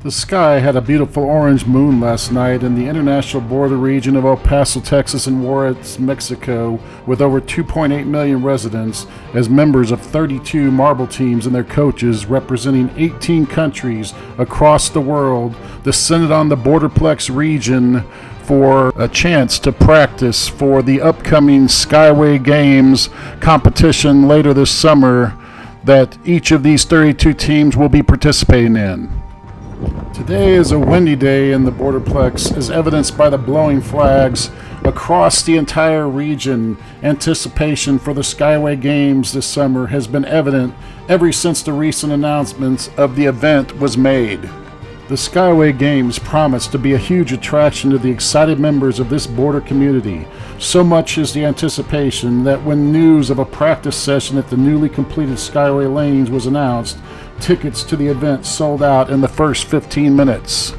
The sky had a beautiful orange moon last night in the international border region of El Paso, Texas and Juarez, Mexico, with over 2.8 million residents, as members of 32 marble teams and their coaches representing 18 countries across the world descended on the Borderplex region for a chance to practice for the upcoming Skyway Games competition later this summer that each of these 32 teams will be participating in. Today is a windy day in the Borderplex, as evidenced by the blowing flags across the entire region. Anticipation for the Skyway Games this summer has been evident ever since the recent announcements of the event was made. The Skyway Games promise to be a huge attraction to the excited members of this border community. So much is the anticipation that when news of a practice session at the newly completed Skyway Lanes was announced, tickets to the event sold out in the first 15 minutes.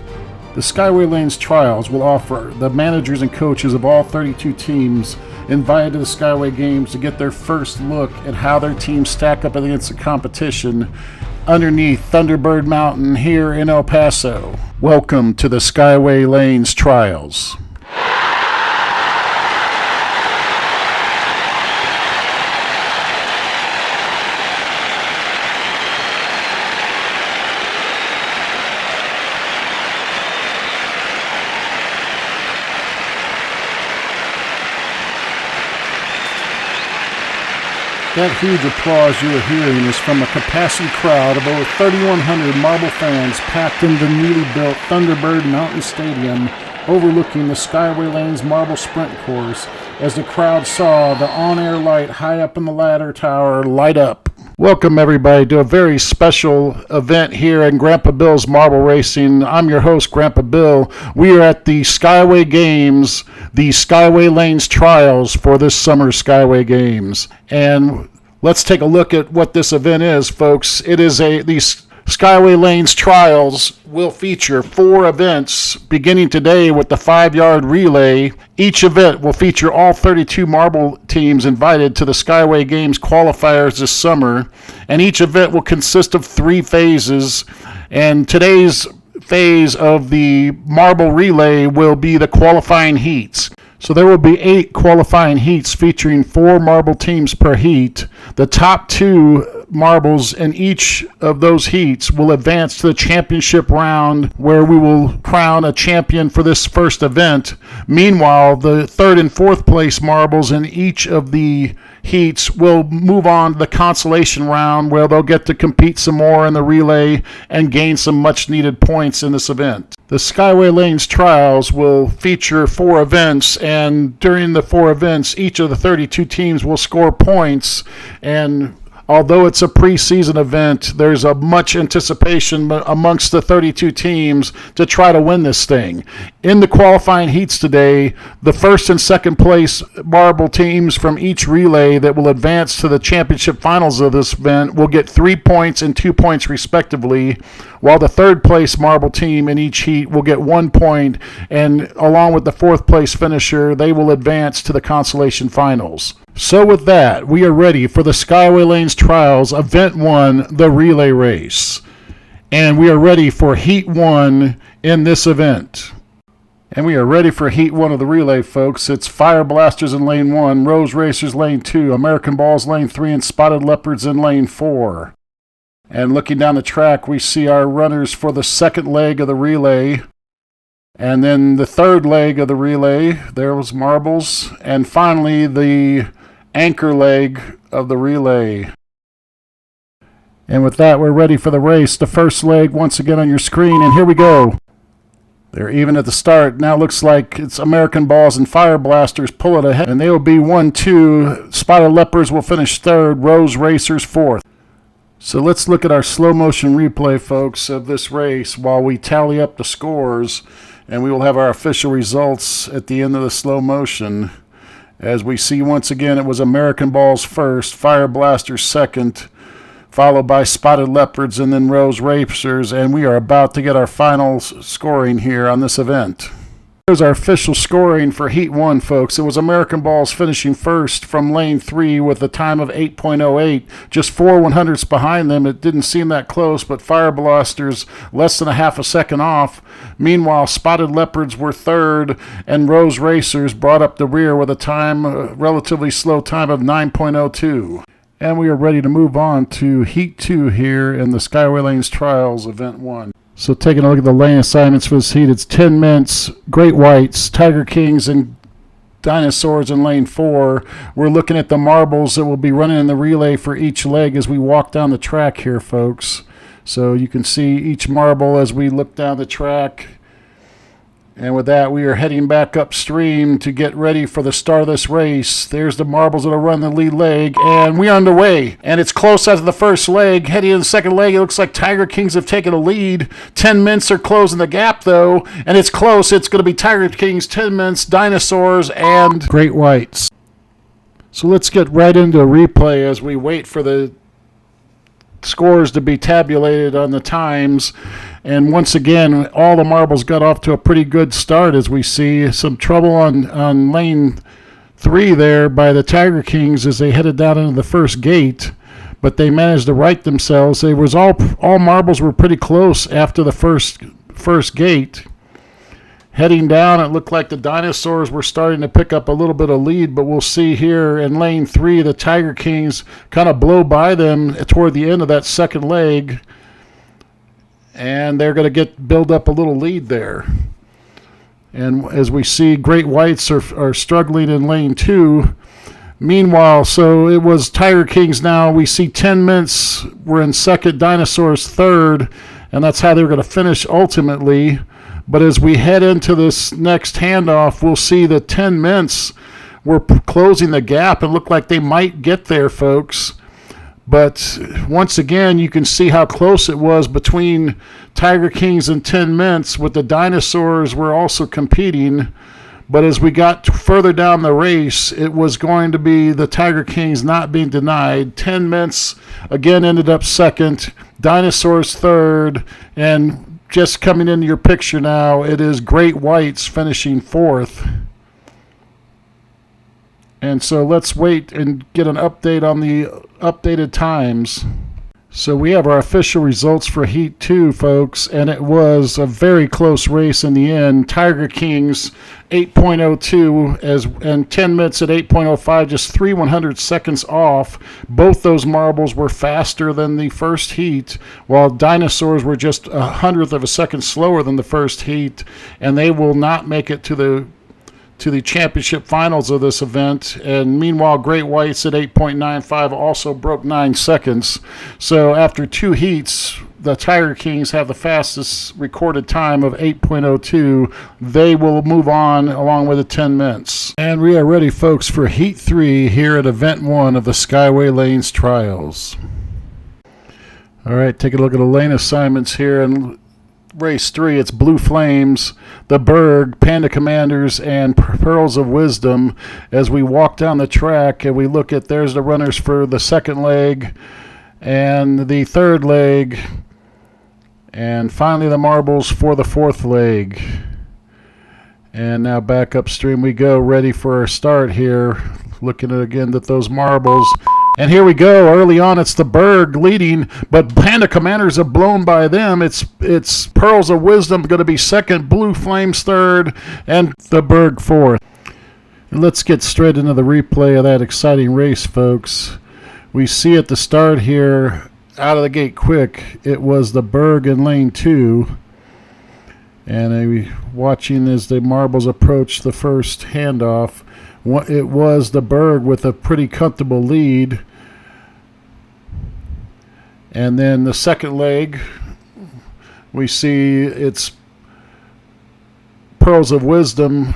The Skyway Lanes Trials will offer the managers and coaches of all 32 teams invited to the Skyway Games to get their first look at how their teams stack up against the competition underneath Thunderbird Mountain here in El Paso. Welcome to the Skyway Lanes Trials. That huge applause you are hearing is from a capacity crowd of over 3,100 marble fans packed in the newly built Thunderbird Mountain Stadium overlooking the Skyway Lanes Marble Sprint Course as the crowd saw the on-air light high up in the ladder tower light up. Welcome everybody to a very special event here in Grandpa Bill's Marble Racing. I'm your host, Grandpa Bill. We are at the Skyway Games, the Skyway Lanes Trials for this summer's Skyway Games. And let's take a look at what this event is, folks. These Skyway Lanes Trials will feature 4 events beginning today with the 5-yard relay. Each event will feature all 32 marble teams invited to the Skyway Games qualifiers this summer, and each event will consist of 3 phases, and today's phase of the marble relay will be the qualifying heats. So there will be 8 qualifying heats featuring 4 marble teams per heat. The top 2 marbles in each of those heats will advance to the championship round, where we will crown a champion for this first event. Meanwhile, the 3rd and 4th place marbles in each of the heats will move on to the consolation round, where they'll get to compete some more in the relay and gain some much needed points in this event. The Skyway Lanes Trials will feature 4 events, and during the 4 events, each of the 32 teams will score points. And although it's a preseason event, there's a much anticipation amongst the 32 teams to try to win this thing. In the qualifying heats today, the 1st and 2nd place marble teams from each relay that will advance to the championship finals of this event will get 3 points and 2 points respectively, while the 3rd place marble team in each heat will get 1 point, and along with the 4th place finisher, they will advance to the consolation finals. So with that, we are ready for the Skyway Lanes Trials Event 1, the relay race. And we are ready for Heat 1 in this event. And we are ready for Heat 1 of the relay, folks. It's Fire Blasters in Lane 1, Rose Racers Lane 2, American Balls Lane 3, and Spotted Leopards in Lane 4. And looking down the track, we see our runners for the 2nd leg of the relay. And then the 3rd leg of the relay, there was marbles. And finally, the anchor leg of the relay. And with that, we're ready for the race. The first leg once again on your screen, and here we go. They're even at the start. Now it looks like it's American Balls and Fire Blasters pulling ahead, and they will be 1-2. Spotted Leopards will finish 3rd, Rose Racers 4th. So let's look at our slow motion replay, folks, of this race while we tally up the scores, and we will have our official results at the end of the slow motion. As we see once again, it was American Balls first, Fire Blasters second, followed by Spotted Leopards and then Rose Racers, and we are about to get our final scoring here on this event. Here's our official scoring for Heat 1, folks. It was American Balls finishing first from Lane 3 with a time of 8.08. Just 4 100ths behind them. It didn't seem that close, but Fire Blasters less than a half a second off. Meanwhile, Spotted Leopards were third, and Rose Racers brought up the rear with a relatively slow time of 9.02. And we are ready to move on to Heat 2 here in the Skyway Lanes Trials, Event 1. So taking a look at the lane assignments for this heat, it's 10 Mints, Great Whites, Tiger Kings, and Dinosaurs in lane 4. We're looking at the marbles that will be running in the relay for each leg as we walk down the track here, folks. So you can see each marble as we look down the track. And with that, we are heading back upstream to get ready for the start of this race. There's the marbles that'll run the lead leg, and we're underway. And it's close after the first leg. Heading in the second leg, it looks like Tiger Kings have taken a lead. 10 Mints are closing the gap, though, and it's close. It's going to be Tiger Kings, 10 Mints, Dinosaurs, and Great Whites. So let's get right into a replay as we wait for the scores to be tabulated on the times. And once again, all the marbles got off to a pretty good start as we see some trouble on lane 3 there by the Tiger Kings as they headed down into the first gate, but they managed to right themselves. It was all marbles were pretty close after the first gate. Heading down, it looked like the Dinosaurs were starting to pick up a little bit of lead, but we'll see here in lane 3, the Tiger Kings kind of blow by them toward the end of that second leg, and they're going to build up a little lead there. And as we see, Great Whites are struggling in lane 2. Meanwhile, so it was Tiger Kings now. We see 10 Mints were in second, Dinosaurs third, and that's how they're going to finish ultimately. But as we head into this next handoff, we'll see that 10 Mints were closing the gap and look like they might get there, folks. But once again, you can see how close it was between Tiger Kings and 10 Mints, with the Dinosaurs were also competing. But as we got further down the race, it was going to be the Tiger Kings not being denied. 10 Mints again ended up second, Dinosaurs third, and just coming into your picture now, it is Great Whites finishing fourth. And so let's wait and get an update on the updated times. So we have our official results for Heat 2, folks, and it was a very close race in the end. Tiger Kings 8.02 and 10 Mints at 8.05, just 3 100ths off. Both those marbles were faster than the first heat, while Dinosaurs were just 100th of a second slower than the first heat, and they will not make it to the championship finals of this event. And meanwhile, Great Whites at 8.95 also broke 9 seconds. So after 2 heats, the Tiger Kings have the fastest recorded time of 8.02. They will move on along with the 10 Mints. And we are ready, folks, for Heat 3 here at Event 1 of the Skyway Lanes Trials. All right, take a look at the lane assignments here. And Race 3, it's Blue Flames, the Berg, Panda Commanders, and Pearls of Wisdom. As we walk down the track and we look at, there's the runners for the second leg and the third leg, and finally the marbles for the fourth leg. And now back upstream we go, ready for our start here, looking at again at those marbles. And here we go. Early on, it's the Berg leading, but Panda Commanders have blown by them. It's Pearls of Wisdom going to be second, Blue Flames third, and the Berg fourth. And let's get straight into the replay of that exciting race, folks. We see at the start here, out of the gate quick, it was the Berg in lane 2. And watching as the marbles approach the first handoff, it was the Berg with a pretty comfortable lead. And then the second leg, we see it's Pearls of Wisdom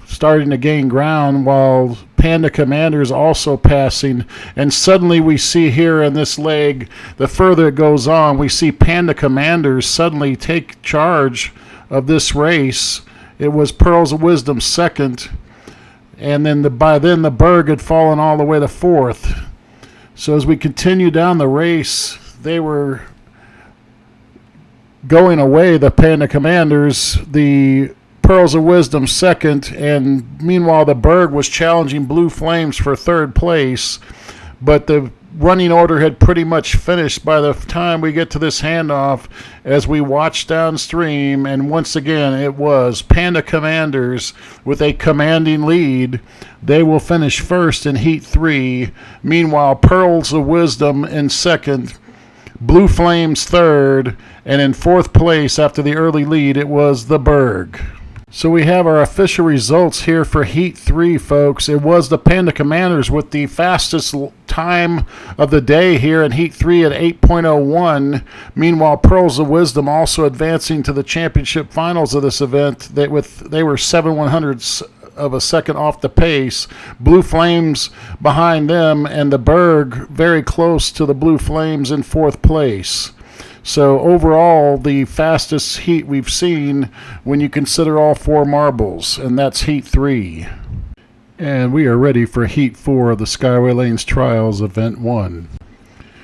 starting to gain ground while Panda Commanders also passing. And suddenly we see here in this leg, the further it goes on, we see Panda Commanders suddenly take charge of this race. It was Pearls of Wisdom second, and then by then the Berg had fallen all the way to fourth. So as we continue down the race, they were going away, the Panda Commanders. The Pearls of Wisdom second, and meanwhile the Berg was challenging Blue Flames for third place. But the running order had pretty much finished by the time we get to this handoff as we watch downstream, and once again it was Panda Commanders with a commanding lead. They will finish first in Heat 3. Meanwhile, Pearls of Wisdom in second, Blue Flames third, and in fourth place after the early lead it was the Berg. So we have our official results here for Heat 3, folks. It was the Panda Commanders with the fastest time of the day here in Heat 3 at 8.01. Meanwhile, Pearls of Wisdom also advancing to the championship finals of this event. They were 7/100ths of a second off the pace. Blue Flames behind them, and the Berg very close to the Blue Flames in fourth place. So overall, the fastest heat we've seen when you consider all four marbles, and that's Heat 3. And we are ready for Heat 4 of the Skyway Lanes Trials, Event 1.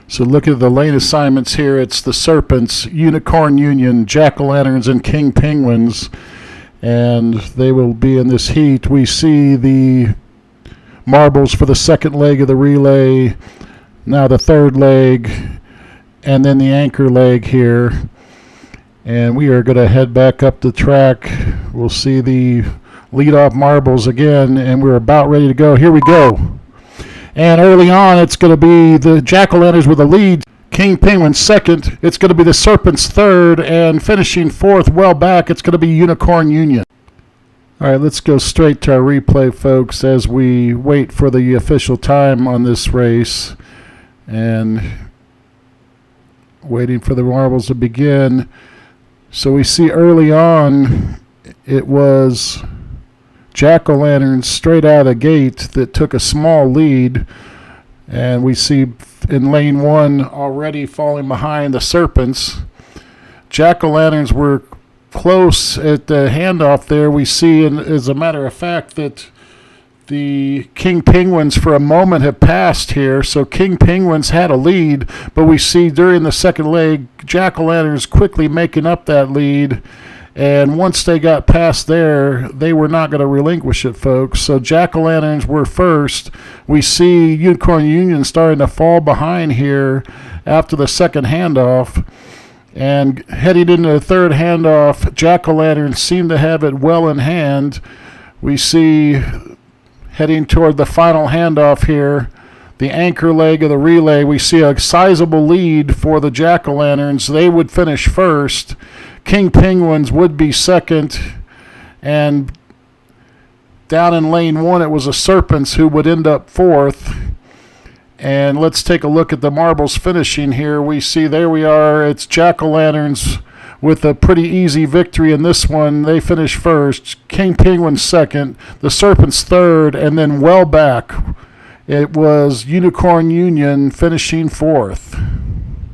So look at the lane assignments here. It's the Serpents, Unicorn Union, Jack-o'-lanterns, and King Penguins. And they will be in this heat. We see the marbles for the second leg of the relay, now the third leg, and then the anchor leg here. And we are going to head back up the track. We'll see the lead-off marbles again, and we're about ready to go. Here we go. And early on, it's going to be the Jack-o'-lanterns with the lead. King Penguins second. It's going to be the Serpents third, and finishing fourth, well back, it's going to be Unicorn Union. All right, let's go straight to our replay, folks, as we wait for the official time on this race. And waiting for the marbles to begin. So we see early on it was Jack-o'-lanterns straight out of the gate that took a small lead, and we see in lane 1 already falling behind the Serpents. Jack-o'-lanterns were close at the handoff there. We see, and as a matter of fact, that the King Penguins for a moment have passed here, so King Penguins had a lead, but we see during the second leg, Jack-o'-lanterns quickly making up that lead, and once they got past there, they were not going to relinquish it, folks. So Jack-o'-lanterns were first. We see Unicorn Union starting to fall behind here after the second handoff, and heading into the third handoff, Jack-o'-lanterns seem to have it well in hand. We see heading toward the final handoff here, the anchor leg of the relay, we see a sizable lead for the Jack-o'-lanterns. They would finish first. King Penguins would be second. And down in lane 1, it was the Serpents who would end up fourth. And let's take a look at the marbles finishing here. We see there we are. It's Jack-o'-lanterns with a pretty easy victory in this one. They finish first. King Penguins second. The Serpents third. And then well back, it was Unicorn Union finishing fourth.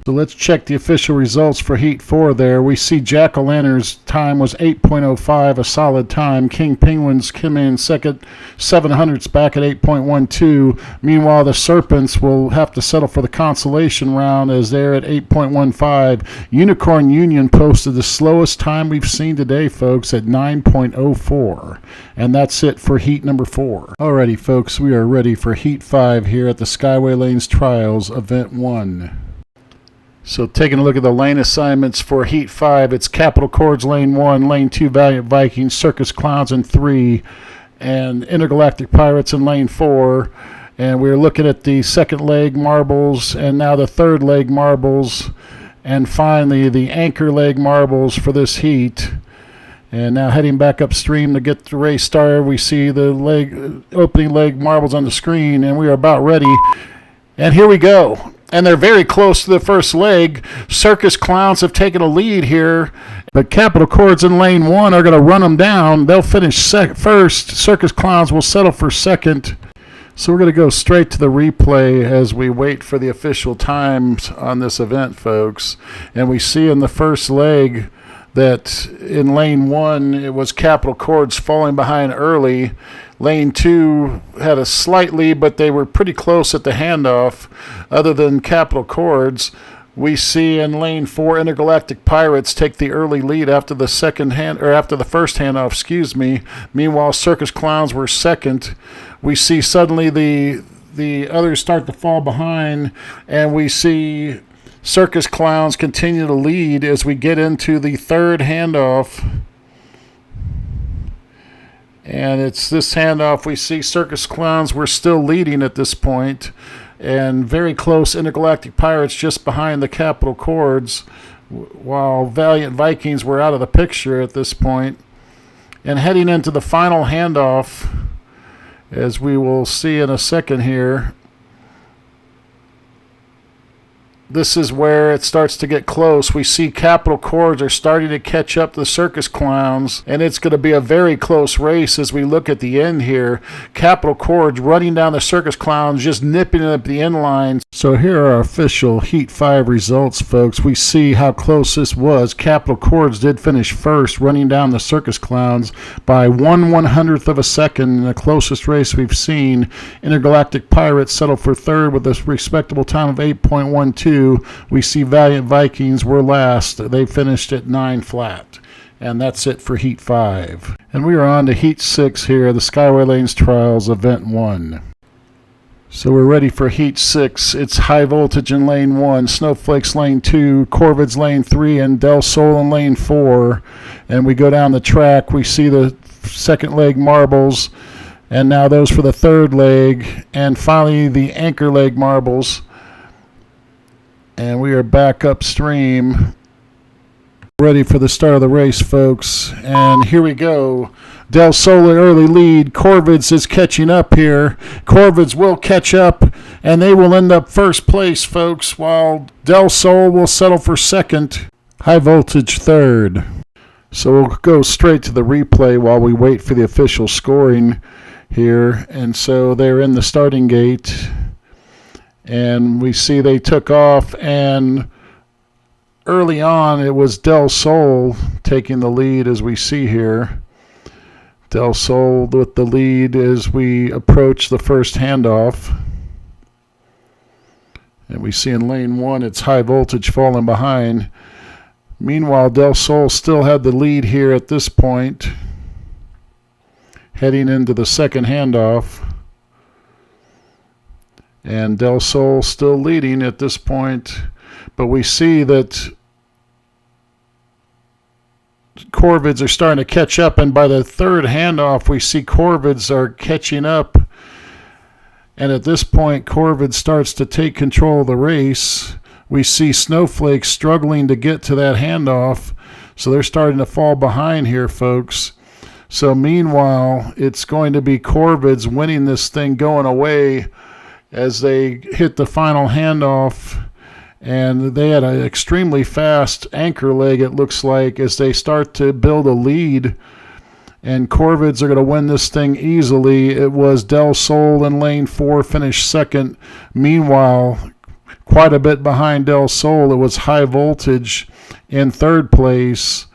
So let's check the official results for Heat 4 there. We see Jack-o'-lanterns' time was 8.05, a solid time. King Penguins came in second, 7/100ths back at 8.12. Meanwhile, the Serpents will have to settle for the consolation round as they're at 8.15. Unicorn Union posted the slowest time we've seen today, folks, at 9.04. And that's it for Heat number 4. Alrighty, folks, we are ready for Heat 5 here at the Skyway Lanes Trials, Event 1. So taking a look at the lane assignments for Heat 5, it's Capital Chords Lane 1, Lane 2 Valiant Vikings, Circus Clowns in 3, and Intergalactic Pirates in Lane 4. And we're looking at the second leg marbles, and now the third leg marbles, and finally the anchor leg marbles for this heat. And now heading back upstream to get the race started, we see the opening leg marbles on the screen, and we are about ready. And here we go. And they're very close to the first leg. Circus Clowns have taken a lead here, but Capital Chords in lane 1 are going to run them down. They'll finish first. Circus Clowns will settle for second. So we're going to go straight to the replay as we wait for the official times on this event, folks. And we see in the first leg that in lane 1 it was Capital Chords falling behind early. Lane 2 had a slight lead, but they were pretty close at the handoff. Other than Capital Chords, We see in lane 4 Intergalactic Pirates take the early lead after the first handoff, excuse me. Meanwhile, Circus Clowns were second. We see suddenly the others start to fall behind, and we see Circus Clowns continue to lead as we get into the third handoff. And it's this handoff we see Circus Clowns were still leading at this point. And very close Intergalactic Pirates just behind the Capital Chords, while Valiant Vikings were out of the picture at this point. And heading into the final handoff, as we will see in a second here, this is where it starts to get close. We see Capital Chords are starting to catch up to the Circus Clowns, and it's going to be a very close race as we look at the end here. Capital Chords running down the Circus Clowns, just nipping it up the end lines. So here are our official Heat 5 results, folks. We see how close this was. Capital Chords did finish first, running down the Circus Clowns by 1/100th of a second in the closest race we've seen. Intergalactic Pirates settled for third with a respectable time of 8.12. We see Valiant Vikings were last. They finished at 9 flat. And that's it for Heat 5. And we are on to Heat 6 here, the Skyway Lanes Trials, Event 1. So we're ready for Heat 6. It's High Voltage in Lane 1, Snowflakes Lane 2, Corvids Lane 3, and Del Sol in Lane 4. And we go down the track. We see the second leg marbles, and now those for the third leg, and finally the anchor leg marbles. And we are back upstream, ready for the start of the race, folks. And here we go. Del Sol early lead. Corvids is catching up here. Corvids will catch up, and they will end up first place, folks, while Del Sol will settle for second. High Voltage third. So we'll go straight to the replay while we wait for the official scoring here. And so they're in the starting gate. And we see they took off, and early on it was Del Sol taking the lead, as we see here. Del Sol with the lead as we approach the first handoff. And we see in lane 1 it's High Voltage falling behind. Meanwhile, Del Sol still had the lead here at this point, heading into the second handoff. And Del Sol still leading at this point, but we see that Corvids are starting to catch up, and by the third handoff we see Corvids are catching up, and at this point Corvids starts to take control of the race. We see Snowflakes struggling to get to that handoff, so they're starting to fall behind here, folks. So meanwhile, it's going to be Corvids winning this thing going away as they hit the final handoff, and they had an extremely fast anchor leg, it looks like, as they start to build a lead, and Corvids are going to win this thing easily. It was Del Sol in lane 4 finished second. Meanwhile, quite a bit behind Del Sol, it was High Voltage in third place,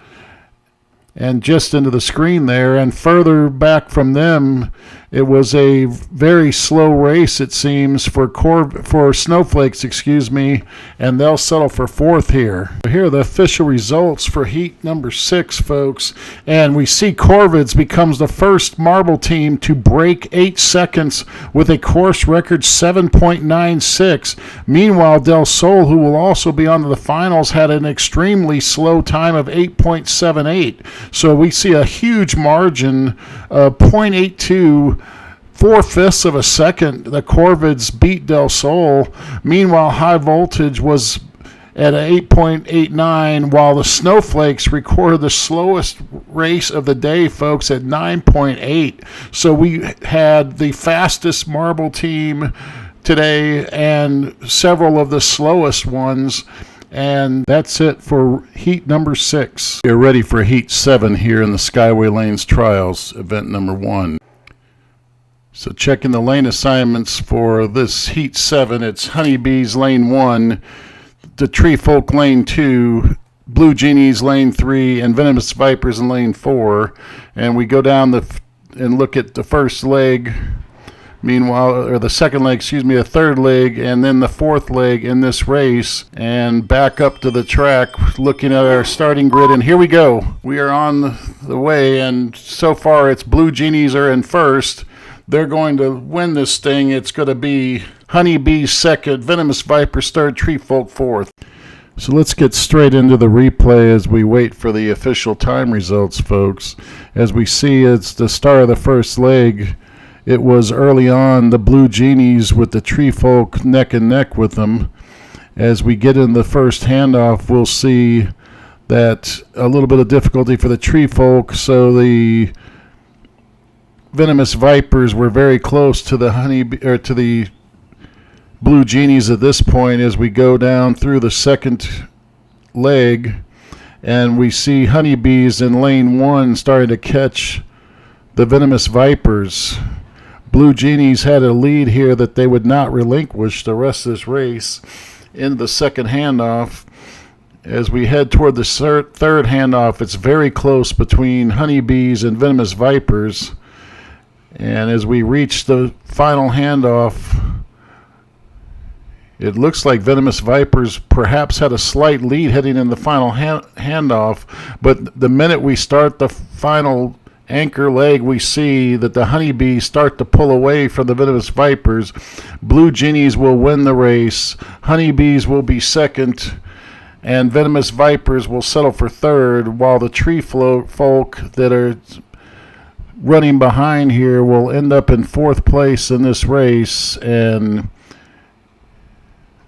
and just into the screen there, and further back from them, it was a very slow race, it seems, for Snowflakes, and they'll settle for fourth here. Here are the official results for Heat number 6, folks, and we see Corvids becomes the first marble team to break 8 seconds with a course record 7.96. Meanwhile, Del Sol, who will also be on to the finals, had an extremely slow time of 8.78. So we see a huge margin of 0.82, 4/5 of a second. The Corvids beat Del Sol. Meanwhile, High Voltage was at an 8.89, while the Snowflakes recorded the slowest race of the day, folks, at 9.8. So we had the fastest marble team today and several of the slowest ones. And that's it for Heat number 6. We're ready for Heat 7 here in the Skyway Lanes Trials, event number 1. So checking the lane assignments for this Heat 7, it's Honeybees Lane 1, the Tree Folk Lane 2, Blue Genies Lane 3, and Venomous Vipers in Lane 4. And we go down and look at the first leg Meanwhile, or the second leg, the third leg, and then the fourth leg in this race. And back up to the track, looking at our starting grid, and here we go. We are on the way, and so far it's Blue Genies are in first. They're going to win this thing. It's going to be Honeybees second, Venomous Vipers third, Tree Folk fourth. So let's get straight into the replay as we wait for the official time results, folks. As we see, it's the start of the first leg. It was early on the Blue Genies with the Tree Folk neck and neck with them. As we get in the first handoff, we'll see that a little bit of difficulty for the Tree Folk, so the Venomous Vipers were very close to the Blue Genies at this point as we go down through the second leg, and we see Honeybees in lane 1 starting to catch the Venomous Vipers. Blue Genies had a lead here that they would not relinquish the rest of this race in the second handoff. As we head toward the third handoff, it's very close between Honeybees and Venomous Vipers. And as we reach the final handoff, it looks like Venomous Vipers perhaps had a slight lead heading in the final handoff. But the minute we start the final anchor leg, we see that the Honeybees start to pull away from the Venomous Vipers. Blue Genies will win the race. Honeybees will be second, and Venomous Vipers will settle for third, while the Tree Folk that are running behind here will end up in fourth place in this race. And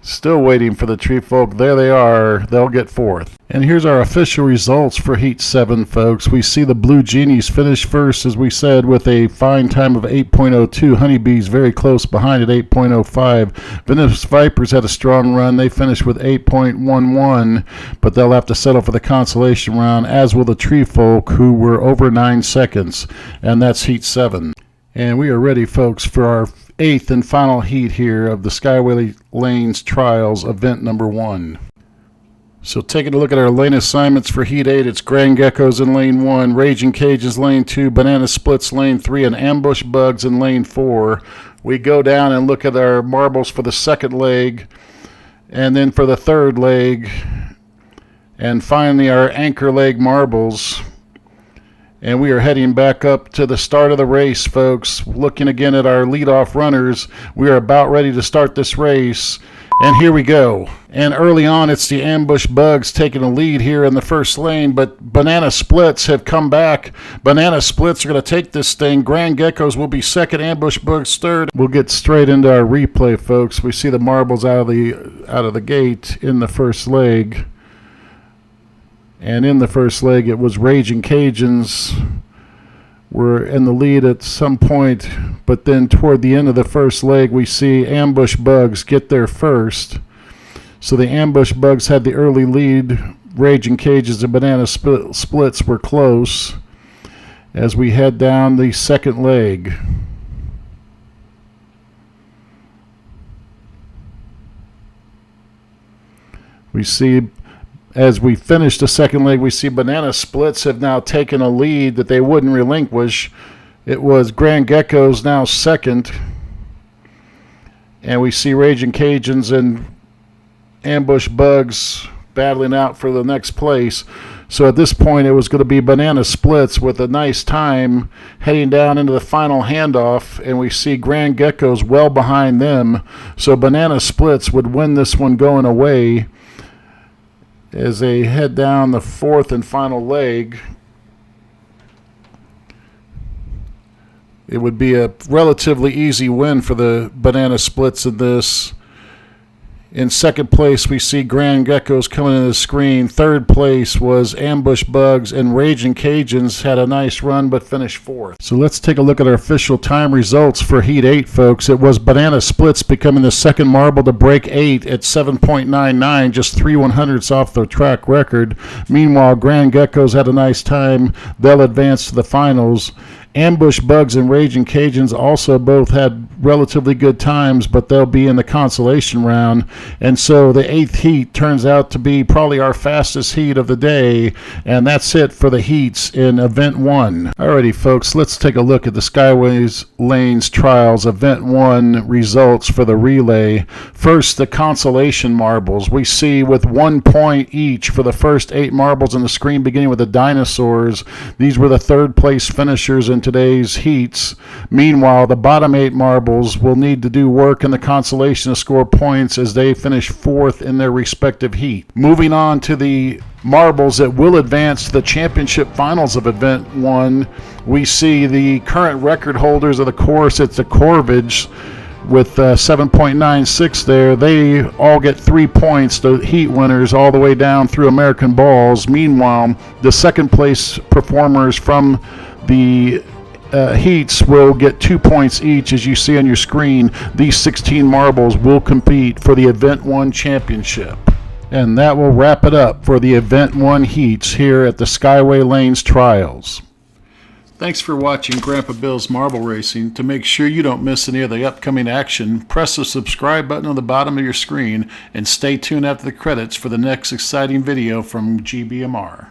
still waiting for the Tree Folk. There they are. They'll get fourth. And here's our official results for Heat 7, folks. We see the Blue Genies finish first, as we said, with a fine time of 8.02. Honeybees very close behind at 8.05. Venomous Vipers had a strong run. They finished with 8.11, but they'll have to settle for the consolation round, as will the Tree Folk, who were over 9 seconds. And that's Heat 7. And we are ready, folks, for our 8th and final heat here of the Skyway Lanes Trials, event number 1. So taking a look at our lane assignments for Heat 8, it's Grand Geckos in lane 1, Raging Cages lane 2, Banana Splits lane 3, and Ambush Bugs in lane 4. We go down and look at our marbles for the second leg, and then for the third leg, and finally our anchor leg marbles. And we are heading back up to the start of the race, folks. Looking again at our leadoff runners. We are about ready to start this race. And here we go. And early on, it's the Ambush Bugs taking a lead here in the first lane. But Banana Splits have come back. Banana Splits are going to take this thing. Grand Geckos will be second. Ambush Bugs third. We'll get straight into our replay, folks. We see the marbles out of the gate in the first leg. And in the first leg, it was Raging Cajuns were in the lead at some point. But then toward the end of the first leg, we see Ambush Bugs get there first. So the Ambush Bugs had the early lead. Raging Cages and Banana Splits were close as we head down the second leg. We see, as we finish the second leg, we see Banana Splits have now taken a lead that they wouldn't relinquish. It was Grand Geckos now second. And we see Raging Cajuns and Ambush Bugs battling out for the next place. So at this point, it was going to be Banana Splits with a nice time heading down into the final handoff. And we see Grand Geckos well behind them. So Banana Splits would win this one going away as they head down the fourth and final leg. It would be a relatively easy win for the Banana Splits in this. In second place, we see Grand Geckos coming into the screen. Third place was Ambush Bugs, and Raging Cajuns had a nice run but finished fourth. So let's take a look at our official time results for Heat 8, folks. It was Banana Splits becoming the second marble to break 8 at 7.99, just 3/100ths off the track record. Meanwhile, Grand Geckos had a nice time. They'll advance to the finals. Ambush Bugs and Raging Cajuns also both had relatively good times, but they'll be in the consolation round. And so the 8th heat turns out to be probably our fastest heat of the day, and that's it for the heats in Event 1. Alrighty, folks, let's take a look at the Skyway Lanes Trials Event 1 results for the relay. First, the consolation marbles. We see with 1 point each for the first 8 marbles on the screen, beginning with the dinosaurs. These were the 3rd place finishers in today's heats. Meanwhile, the bottom 8 marbles will need to do work in the consolation to score points as they finish 4th in their respective heat. Moving on to the marbles that will advance to the championship finals of Event 1, we see the current record holders of the course. It's the Corvids with 7.96 there. They all get 3 points, the heat winners, all the way down through American balls. Meanwhile, the 2nd place performers from the heats will get 2 points each. As you see on your screen, these 16 marbles will compete for the Event 1 championship. And that will wrap it up for the Event 1 heats here at the Skyway Lanes Trials. Thanks for watching Grandpa Bill's Marble Racing. To make sure you don't miss any of the upcoming action, press the subscribe button on the bottom of your screen and stay tuned after the credits for the next exciting video from GBMR.